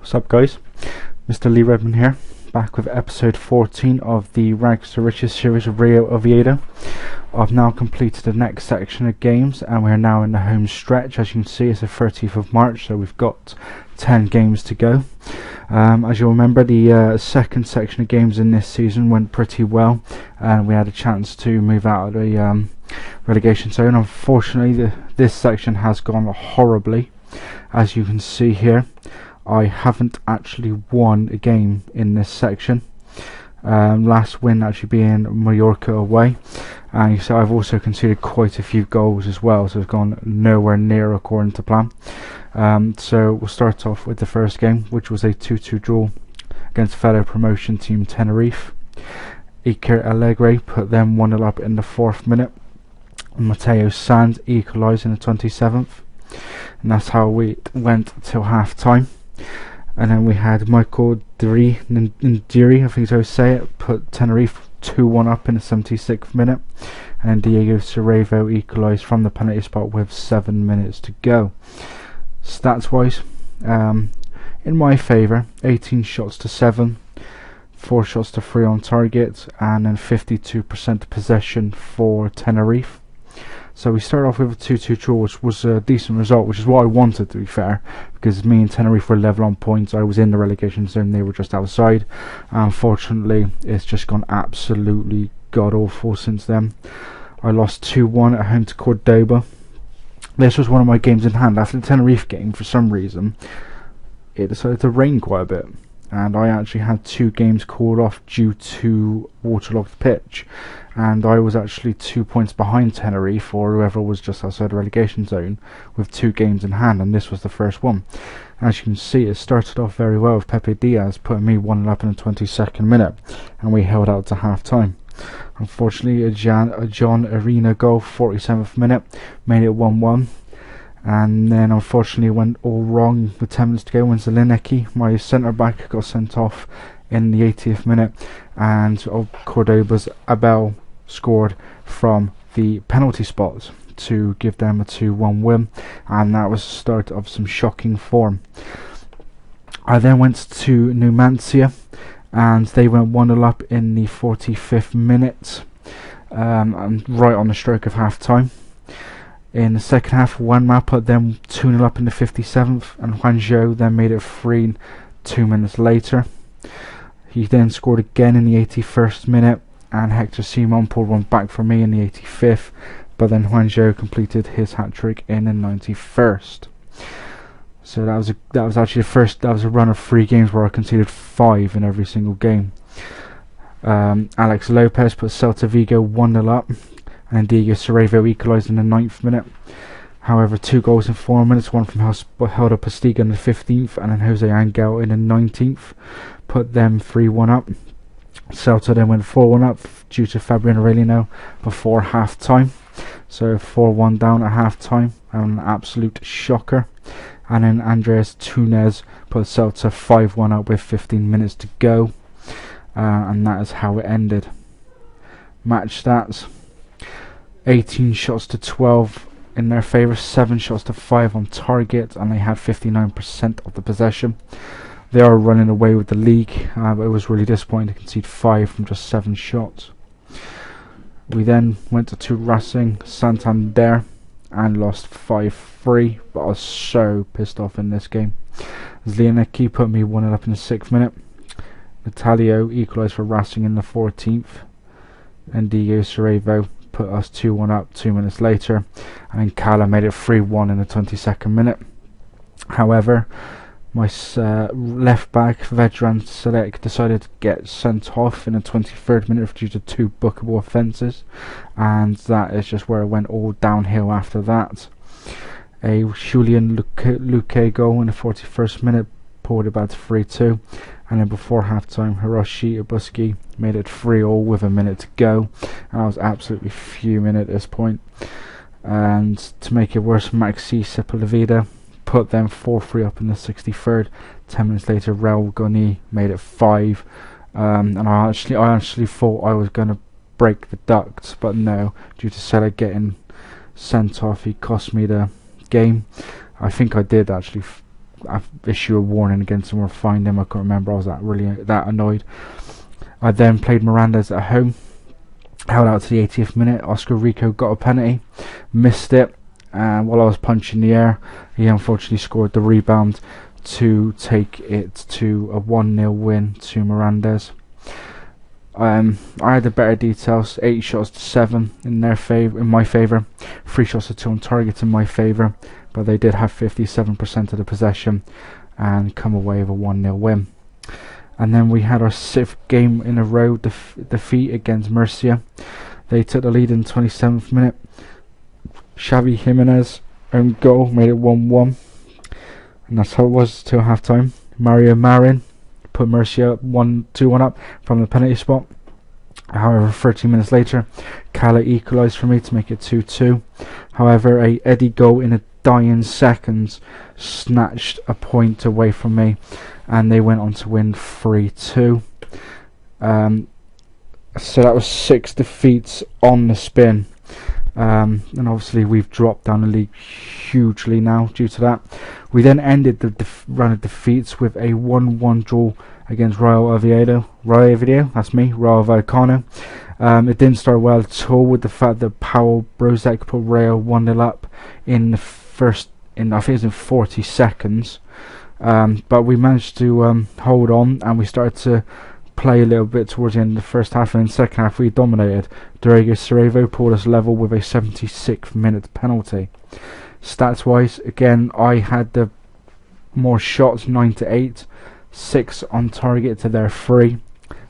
What's up, guys? Mr. Lee Redmond here, back with episode 14 of the Rags to Riches series of Rio Oviedo. I've now completed the next section of games and we're now in the home stretch. As you can see, it's the 30th of March, so we've got 10 games to go. As you'll remember, the second section of games in this season went pretty well and we had a chance to move out of the relegation zone. Unfortunately, this section has gone horribly. As you can see here, I haven't actually won a game in this section. Last win actually being Mallorca away, and so I've also conceded quite a few goals as well, so it's gone nowhere near according to plan. So we'll start off with the first game, which was a 2-2 draw against fellow promotion team Tenerife. Iker Alegre put them 1-0 up in the 4th minute. Mateo Sanz equalised in the 27th, and that's how we went till half time. And then we had Michael Ndiri, I think is how you say it, put Tenerife 2-1 up in the 76th minute, and then Diego Cerrevo equalised from the penalty spot with 7 minutes to go. Stats wise, in my favour, 18 shots to 7, 4 shots to 3 on target, and then 52% possession for Tenerife. So we started off with a 2-2 draw, which was a decent result, which is what I wanted, to be fair, because me and Tenerife were level on points. I was in the relegation zone, they were just outside. Unfortunately, it's just gone absolutely god-awful since then. I lost 2-1 at home to Cordoba. This was one of my games in hand. After the Tenerife game, for some reason, it decided to rain quite a bit, and I actually had 2 games called off due to waterlogged pitch, and I was actually 2 points behind Tenerife, or whoever was just outside the relegation zone, with 2 games in hand, and this was the first one. As you can see, it started off very well with Pepe Diaz putting me 1-0 up in the 22nd minute, and we held out to half time. Unfortunately, a John Arena goal, 47th minute, made it 1-1. And then unfortunately went all wrong with 10 minutes to go when Zelinecki, my centre back, got sent off in the 80th minute, and Cordoba's Abel scored from the penalty spot to give them a 2-1 win, and that was the start of some shocking form. I then went to Numancia and they went 1-0 up in the 45th minute, and right on the stroke of half time. In the second half, Juanma put them 2-0 up in the 57th, and Juanjo then made it 3 2 minutes later. He then scored again in the 81st minute, and Hector Simon pulled one back for me in the 85th, but then Juanjo completed his hat-trick in the 91st. So that was actually a run of 3 games where I conceded 5 in every single game. Alex Lopez put Celta Vigo 1-0 up, and Diego Cerrevo equalised in the 9th minute. However, 2 goals in 4 minutes, one from Helder Postiga in the 15th, and then Jose Angel in the 19th, put them 3-1 up. Celta then went 4-1 up due to Fabian Aurelino before half time. So 4-1 down at half time, an absolute shocker. And then Andres Túnez put Celta 5-1 up with 15 minutes to go. And that is how it ended. Match stats: 18 shots to 12 in their favour, 7 shots to 5 on target, and they had 59% of the possession. They are running away with the league, but it was really disappointing to concede 5 from just 7 shots. We then went to Racing Santander and lost 5-3, but I was so pissed off in this game. Zelinecki put me 1-0 up in the 6th minute. Natalio equalised for Racing in the 14th, and Diego Cerrevo put us 2-1 up 2 minutes later, and then Cala made it 3-1 in the 22nd minute. However, my left back Vedran Selek decided to get sent off in the 23rd minute due to 2 bookable offences, and that is just where it went all downhill after that. A Julian Luque goal in the 41st minute pulled about 3-2, and then before half time Hiroshi Ibuski made it 3-3 with a minute to go, and I was absolutely fuming at this point. And to make it worse, Maxi Sepulveda put them 4-3 up in the 63rd. 10 minutes later, Raul Goni made it 5, and I actually thought I was going to break the ducts, but no, due to Sela getting sent off, he cost me the game. I think I did actually issue a warning against him or find him. I can't remember. I was that annoyed. I then played Miranda's at home. Held out to the 80th minute. Oscar Rico got a penalty, missed it, and while I was punching the air, he unfortunately scored the rebound to take it to a 1-0 win to Miranda's. I had the better details. 8 shots to 7 in my favour. 3 shots to 2 on target in my favour, but they did have 57% of the possession and come away with a 1-0 win. And then we had our 6th game in a row defeat against Murcia. They took the lead in the 27th minute. Xavi Jimenez own goal made it 1-1, and that's how it was till half time. Mario Marin put Murcia 2-1 up from the penalty spot. However, 13 minutes later, Cala equalised for me to make it 2-2. However, a Eddie goal in the dying seconds snatched a point away from me, and they went on to win 3-2. So that was 6 defeats on the spin. And obviously we've dropped down the league hugely now due to that. We then ended the run of defeats with a 1-1 draw against Rayo Oviedo, that's me, Rayo Vallecano. It didn't start well at all, with the fact that Paul Brozek put Rayo 1-0 up in the first, I think it was in 40 seconds. But we managed to hold on, and we started to play a little bit towards the end of the first half, and in the second half we dominated. Diego Cerevo pulled us level with a 76th minute penalty. Stats wise, again, I had the more shots, 9-8, 6 on target to their 3,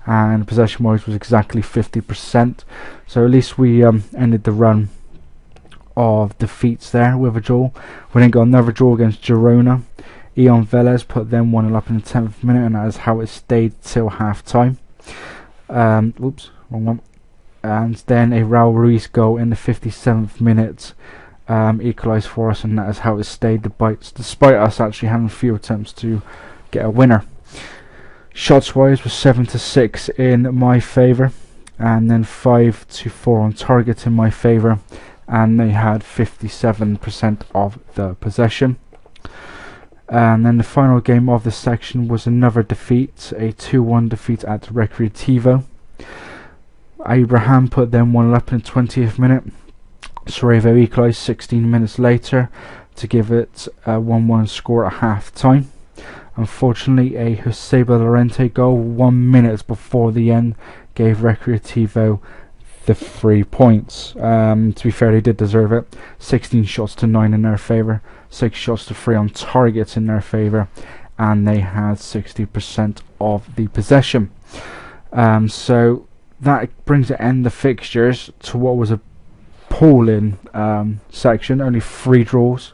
and possession wise was exactly 50%. So at least we ended the run of defeats there with a draw. We then got another draw against Girona. Ion Velez put them 1-0 up in the 10th minute, and that is how it stayed till half time. Oops, wrong one. And then a Raul Ruiz goal in the 57th minute equalised for us, and that is how it stayed, despite us actually having few attempts to get a winner. Shots wise was 7-6 in my favour, and then 5-4 on target in my favour, and they had 57% of the possession. And then the final game of this section was another defeat, a 2-1 defeat at Recreativo. Abraham put them 1-0 up in the 20th minute. Cerevo equalised 16 minutes later to give it a 1-1 score at half time. Unfortunately, a Joseba Lorente goal 1 minute before the end gave Recreativo the 3 points. To be fair, they did deserve it. 16 shots to 9 in their favour, 6 shots to 3 on targets in their favour, and they had 60% of the possession. So that brings the end of fixtures to what was a appalling section. Only 3 draws,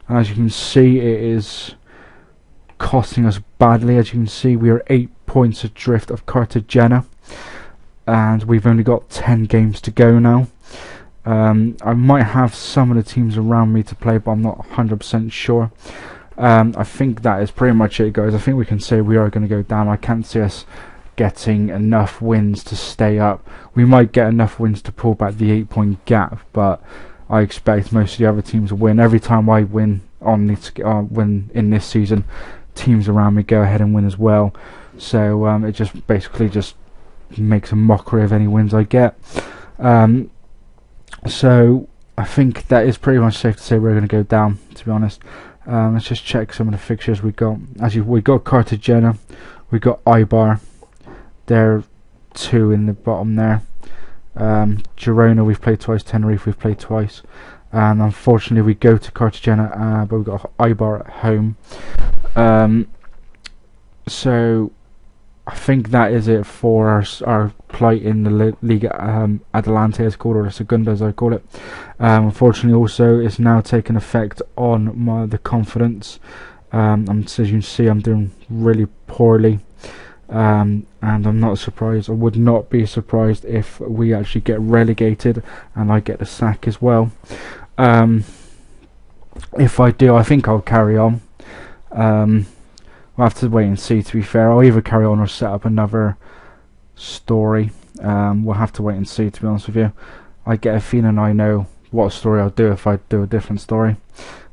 and as you can see, it is costing us badly. As you can see, we are 8 points adrift of Cartagena, and we've only got 10 games to go now. I might have some of the teams around me to play, but I'm not 100% sure. I think that is pretty much it, guys. I think we can say we are going to go down. I can't see us getting enough wins to stay up. We might get enough wins to pull back the 8-point gap, but I expect most of the other teams to win. Every time I win win in this season, teams around me go ahead and win as well. So it just basically just makes a mockery of any wins I get. So I think that is pretty much safe to say we're going to go down, to be honest. Let's just check some of the fixtures we got. We got Cartagena, we got Ibar. They're 2 in the bottom there. Girona we've played twice, Tenerife we've played twice, and unfortunately we go to Cartagena, but we've got Ibar at home. So I think that is it for our plight in the Liga Adelante, as called, or the Segunda as I call it. Unfortunately, also it's now taken effect on the confidence. As you can see, I'm doing really poorly, and I'm not surprised. I would not be surprised if we actually get relegated and I get the sack as well. If I do, I think I'll carry on. We'll have to wait and see, to be fair. I'll either carry on or set up another story. We'll have to wait and see, to be honest with you. I get a feeling I know what story I'll do if I do a different story.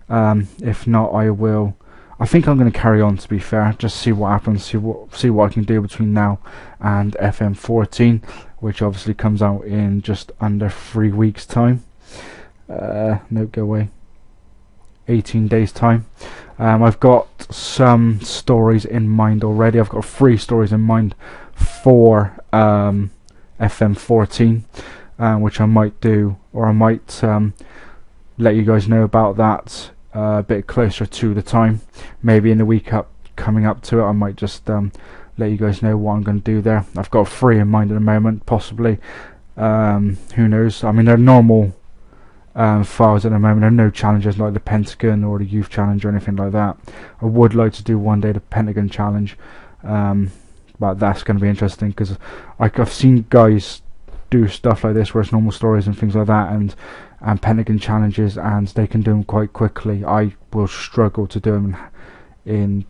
If not, I will I think I'm going to carry on, to be fair, just see what happens, see what I can do between now and FM14, which obviously comes out in just under 3 weeks time. No, go away. 18 days time. I've got some stories in mind already. I've got 3 stories in mind for FM14, which I might do, or I might let you guys know about that a bit closer to the time. Maybe in the week coming up to it, I might just let you guys know what I'm going to do there. I've got 3 in mind at the moment, possibly. Who knows? I mean, they're normal files at the moment. There are no challenges like the Pentagon or the Youth Challenge or anything like that. I would like to do one day the Pentagon Challenge, but that's going to be interesting because I've seen guys do stuff like this where it's normal stories and things like that, and Pentagon challenges, and they can do them quite quickly. I will struggle to do them in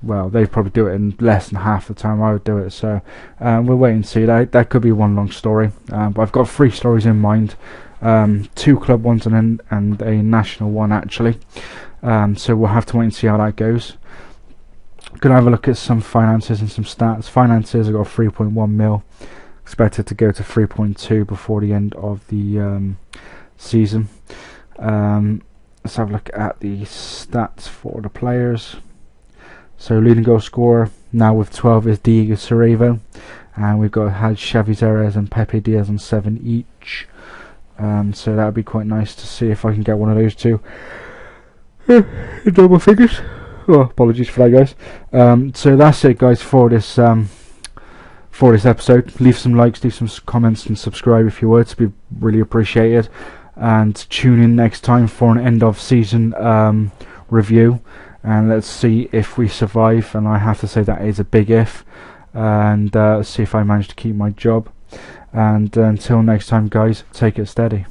well, they'd probably do it in less than half the time I would do it, so we'll wait and see. That could be one long story, but I've got 3 stories in mind, 2 club ones and a national one actually, so we'll have to wait and see how that goes. Gonna have a look at some finances and some stats. Finances, I got 3.1 mil, expected to go to 3.2 before the end of the season. Let's have a look at the stats for the players. So leading goal scorer now with 12 is Diego Cerevo, and we've got Xavi Zerez and Pepe Diaz on 7 each. So that would be quite nice to see if I can get one of those 2 in double figures. Oh, apologies for that, guys. So that's it, guys, for this episode. Leave some likes, leave some comments, and subscribe if you would. It'd be really appreciated. And tune in next time for an end of season review, and let's see if we survive. And I have to say that is a big if. And see if I manage to keep my job. And until next time, guys, take it steady.